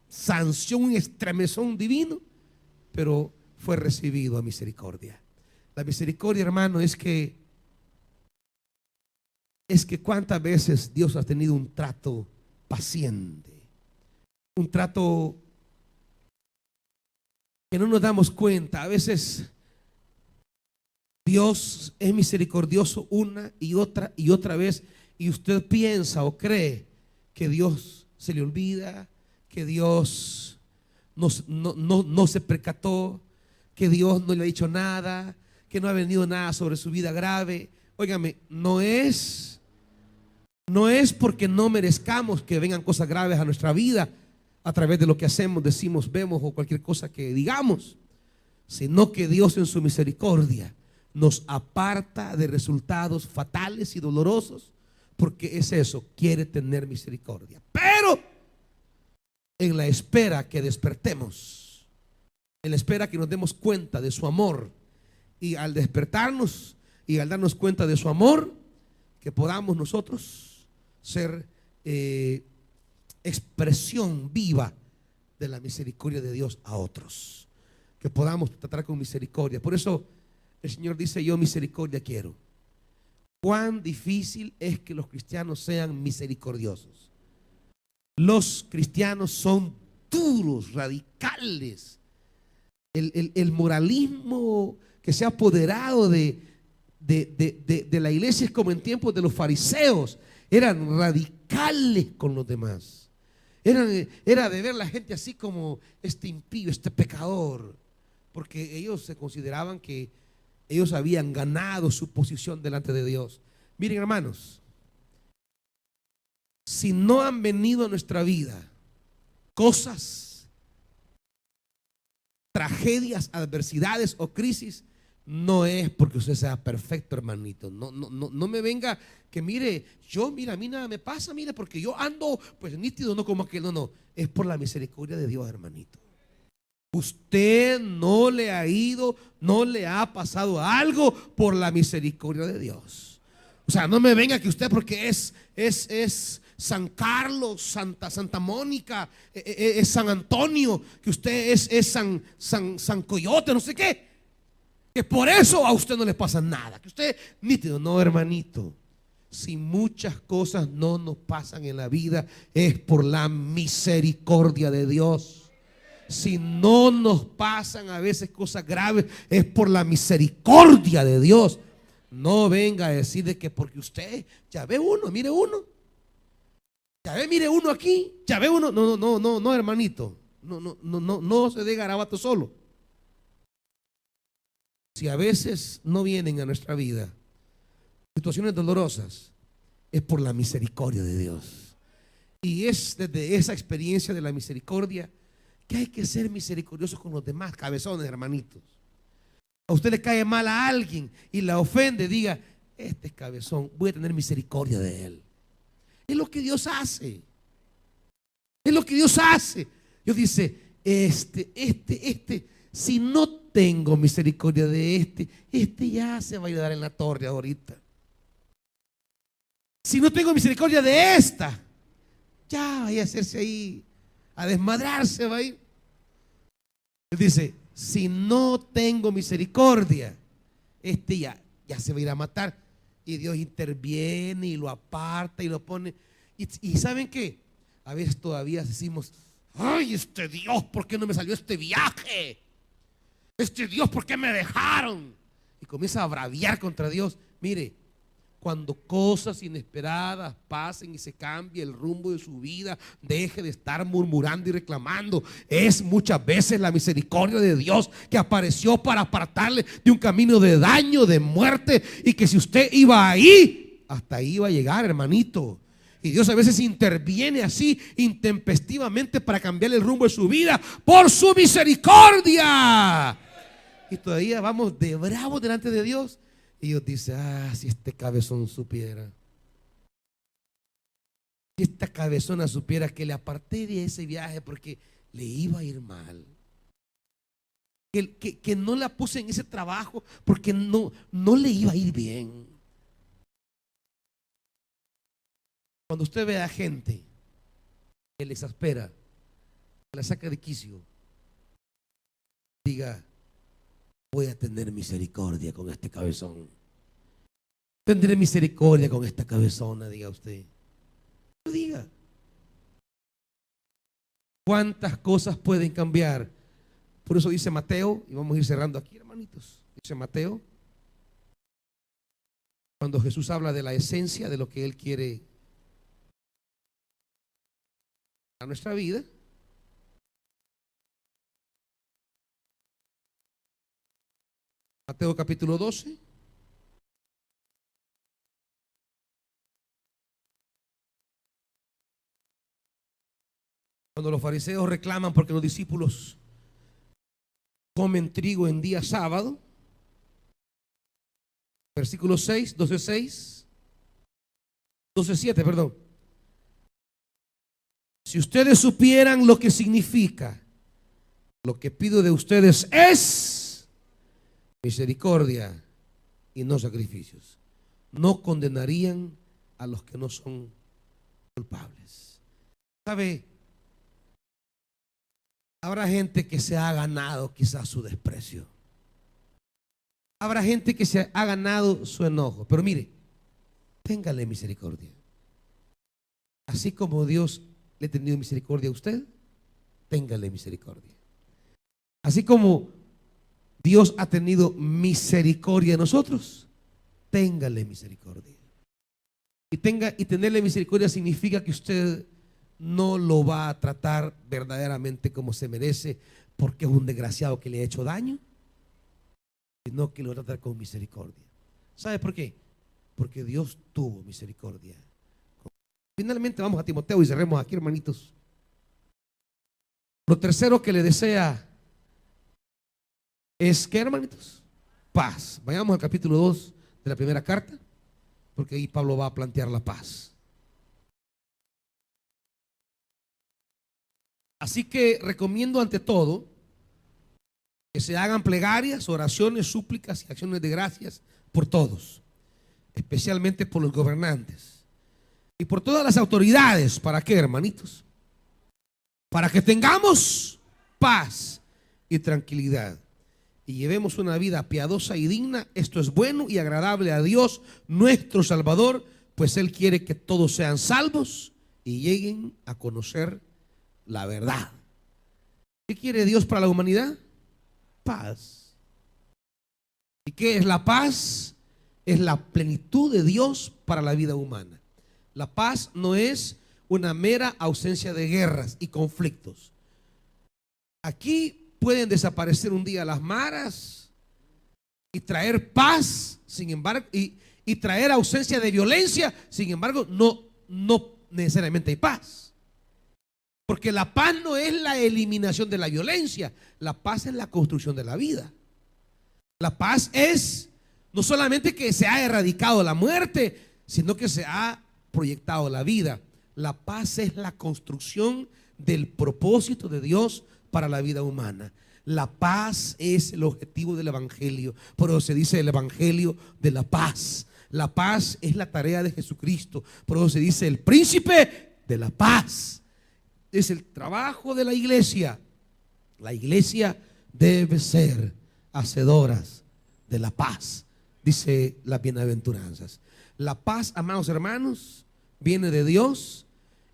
sanción, un estremezón divino, pero fue recibido a misericordia. La misericordia, hermano, es que cuántas veces Dios ha tenido un trato paciente, un trato que no nos damos cuenta. A veces Dios es misericordioso una y otra vez, y usted piensa o cree que Dios se le olvida, que Dios no se percató, que Dios no le ha dicho nada, que no ha venido nada sobre su vida grave. Óigame, no es porque no merezcamos que vengan cosas graves a nuestra vida a través de lo que hacemos, decimos, vemos o cualquier cosa que digamos, sino que Dios en su misericordia nos aparta de resultados fatales y dolorosos, porque es eso, quiere tener misericordia. Pero en la espera que despertemos, en la espera que nos demos cuenta de su amor, y al despertarnos y al darnos cuenta de su amor, que podamos nosotros ser expresión viva de la misericordia de Dios a otros. Que podamos tratar con misericordia. Por eso el Señor dice: yo misericordia quiero. Cuán difícil es que los cristianos sean misericordiosos. Los cristianos son duros, radicales. El moralismo que se ha apoderado de la iglesia es como en tiempos de los fariseos. Eran radicales con los demás. Era de ver a la gente así como este impío, este pecador, porque ellos se consideraban que ellos habían ganado su posición delante de Dios. Miren, hermanos, si no han venido a nuestra vida cosas, tragedias, adversidades o crisis, no es porque usted sea perfecto, hermanito. No me venga que mire, a mí nada me pasa, mire, porque yo ando pues nítido, no como aquel. No, es por la misericordia de Dios, hermanito. Usted no le ha pasado algo por la misericordia de Dios. O sea, no me venga que usted porque es San Carlos, Santa Mónica, es San Antonio, que usted es San Coyote, no sé qué, que por eso a usted no le pasa nada, que usted nítido. No, hermanito, si muchas cosas no nos pasan en la vida es por la misericordia de Dios. Si no nos pasan a veces cosas graves es por la misericordia de Dios. No venga a decir de que porque usted ya ve uno, mire uno, ya ve, mire uno aquí, ya ve uno. No, hermanito, no se dé garabato solo. Si a veces no vienen a nuestra vida situaciones dolorosas, es por la misericordia de Dios. Y es desde esa experiencia de la misericordia que hay que ser misericordiosos con los demás, cabezones, hermanitos. A usted le cae mal a alguien y la ofende, diga: este es cabezón, voy a tener misericordia de él. Es lo que Dios hace. Es lo que Dios hace. Dios dice: si no tengo misericordia de este ya se va a ir a dar en la torre ahorita. Si no tengo misericordia de esta, ya vaya a hacerse ahí, a desmadrarse va a ir. Él dice: si no tengo misericordia, ya se va a ir a matar. Y Dios interviene y lo aparta y lo pone. Y ¿saben qué? A veces todavía decimos: ay, este Dios, ¿por qué no me salió este viaje? Este Dios, ¿por qué me dejaron? Y comienza a braviar contra Dios. Mire, cuando cosas inesperadas pasen y se cambie el rumbo de su vida, deje de estar murmurando y reclamando. Es muchas veces la misericordia de Dios que apareció para apartarle de un camino de daño, de muerte, y que si usted iba ahí, hasta ahí iba a llegar, hermanito. Y Dios a veces interviene así intempestivamente para cambiar el rumbo de su vida por su misericordia. Y todavía vamos de bravos delante de Dios. Y Dios dice: si este cabezón supiera, si esta cabezona supiera que le aparté de ese viaje porque le iba a ir mal, que no la puse en ese trabajo porque no le iba a ir bien. Cuando usted ve a gente que le exaspera, que la saca de quicio, diga: voy a tener misericordia con este cabezón. Tendré misericordia con esta cabezona, diga usted. No diga. ¿Cuántas cosas pueden cambiar? Por eso dice Mateo, y vamos a ir cerrando aquí, hermanitos. Dice Mateo, cuando Jesús habla de la esencia de lo que Él quiere a nuestra vida. Mateo capítulo 12. Cuando los fariseos reclaman porque los discípulos comen trigo en día sábado. Versículo 6, 12:6, 12:7, perdón. Si ustedes supieran lo que significa, lo que pido de ustedes es misericordia y no sacrificios, no condenarían a los que no son culpables. ¿Sabe? Habrá gente que se ha ganado quizás su desprecio. Habrá gente que se ha ganado su enojo. Pero mire, téngale misericordia. Así como Dios le ha tenido misericordia a usted, téngale misericordia. Así como Dios ha tenido misericordia de nosotros, téngale misericordia. Y tenerle misericordia significa que usted no lo va a tratar verdaderamente como se merece porque es un desgraciado que le ha hecho daño, sino que lo va a tratar con misericordia. ¿Sabe por qué? Porque Dios tuvo misericordia. Finalmente vamos a Timoteo y cerremos aquí, hermanitos. Lo tercero que le desea es, ¿qué, hermanitos? Paz. Vayamos al capítulo 2 de la primera carta, porque ahí Pablo va a plantear la paz. Así que recomiendo ante todo que se hagan plegarias, oraciones, súplicas y acciones de gracias por todos, especialmente por los gobernantes y por todas las autoridades. ¿Para qué, hermanitos? Para que tengamos paz y tranquilidad y llevemos una vida piadosa y digna. Esto es bueno y agradable a Dios nuestro Salvador, pues Él quiere que todos sean salvos y lleguen a conocer la verdad. ¿Qué quiere Dios para la humanidad? Paz. ¿Y qué es la paz? Es la plenitud de Dios para la vida humana. La paz no es una mera ausencia de guerras y conflictos. Aquí pueden desaparecer un día las maras y traer paz, sin embargo, y traer ausencia de violencia, sin embargo, no necesariamente hay paz. Porque la paz no es la eliminación de la violencia, la paz es la construcción de la vida. La paz es no solamente que se ha erradicado la muerte, sino que se ha proyectado la vida. La paz es la construcción del propósito de Dios para la vida humana. La paz es el objetivo del evangelio. Por eso se dice el evangelio de la paz. La paz es la tarea de Jesucristo. Por eso se dice el príncipe de la paz. Es el trabajo de la iglesia. La iglesia debe ser hacedoras de la paz, dice las bienaventuranzas. La paz, amados hermanos, viene de Dios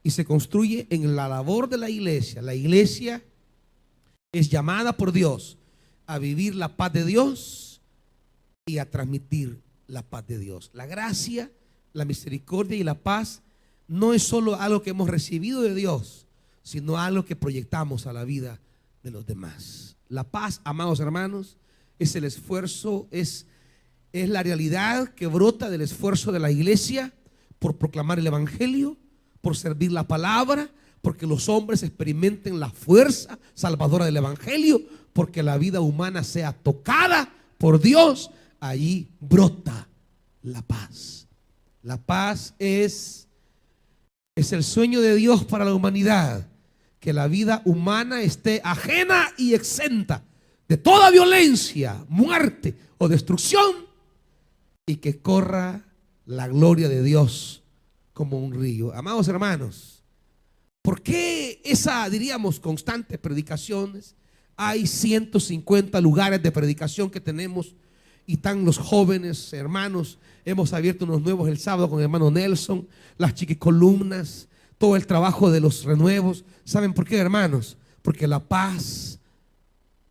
y se construye en la labor de la iglesia. La iglesia es llamada por Dios a vivir la paz de Dios y a transmitir la paz de Dios. La gracia, la misericordia y la paz no es solo algo que hemos recibido de Dios, sino algo que proyectamos a la vida de los demás. La paz, amados hermanos, es el esfuerzo, es la realidad que brota del esfuerzo de la iglesia por proclamar el evangelio, por servir la palabra, porque los hombres experimenten la fuerza salvadora del evangelio, porque la vida humana sea tocada por Dios. Allí brota la paz. La paz es el sueño de Dios para la humanidad, que la vida humana esté ajena y exenta de toda violencia, muerte o destrucción, y que corra la gloria de Dios como un río. Amados hermanos, ¿por qué diríamos, constantes predicaciones? Hay 150 lugares de predicación que tenemos y están los jóvenes hermanos. Hemos abierto unos nuevos el sábado con el hermano Nelson, las chiquicolumnas, todo el trabajo de los renuevos. ¿Saben por qué, hermanos? Porque la paz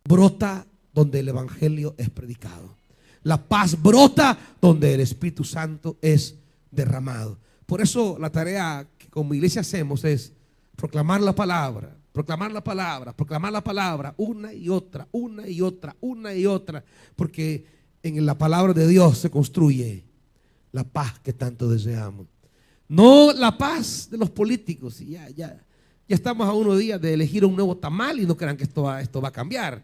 brota donde el evangelio es predicado. La paz brota donde el Espíritu Santo es derramado. Por eso la tarea que como iglesia hacemos es proclamar la palabra, proclamar la palabra, proclamar la palabra, una y otra, una y otra, una y otra, porque en la palabra de Dios se construye la paz que tanto deseamos. No la paz de los políticos. Y ya estamos a unos días de elegir un nuevo tamal y no crean que esto va a cambiar.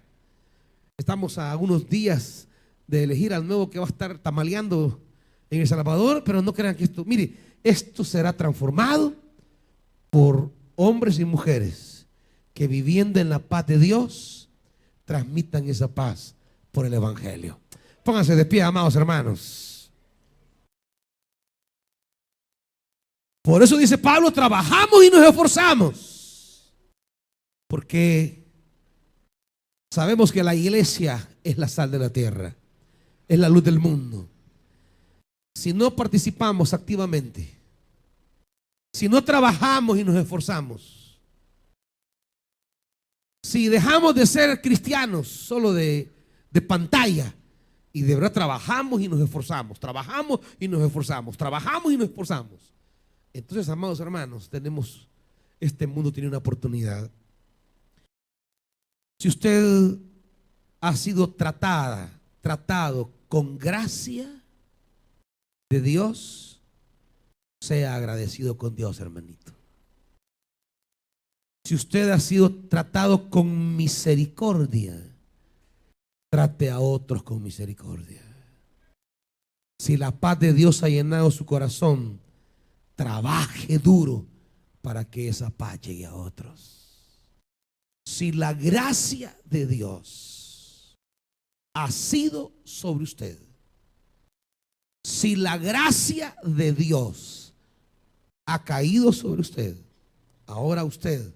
Estamos a unos días de elegir al nuevo que va a estar tamaleando en El Salvador, pero no crean que esto será transformado por hombres y mujeres que viviendo en la paz de Dios transmitan esa paz por el evangelio. Pónganse de pie, amados hermanos. Por eso dice Pablo, trabajamos y nos esforzamos Porque sabemos que la iglesia es la sal de la tierra, es la luz del mundo. Si no participamos activamente, si no trabajamos y nos esforzamos, si dejamos de ser cristianos solo de pantalla y de verdad trabajamos y nos esforzamos, trabajamos y nos esforzamos, trabajamos y nos esforzamos, entonces, amados hermanos, este mundo tiene una oportunidad. Si usted ha sido tratado con gracia de Dios, sea agradecido con Dios, hermanito. Si usted ha sido tratado con misericordia, trate a otros con misericordia. Si la paz de Dios ha llenado su corazón, trabaje duro para que esa paz llegue a otros. Si la gracia de Dios ha sido sobre usted, si la gracia de Dios ha caído sobre usted, ahora usted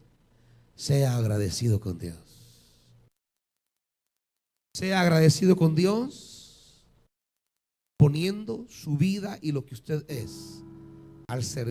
sea agradecido con Dios. Sea agradecido con Dios, poniendo su vida y lo que usted es al servicio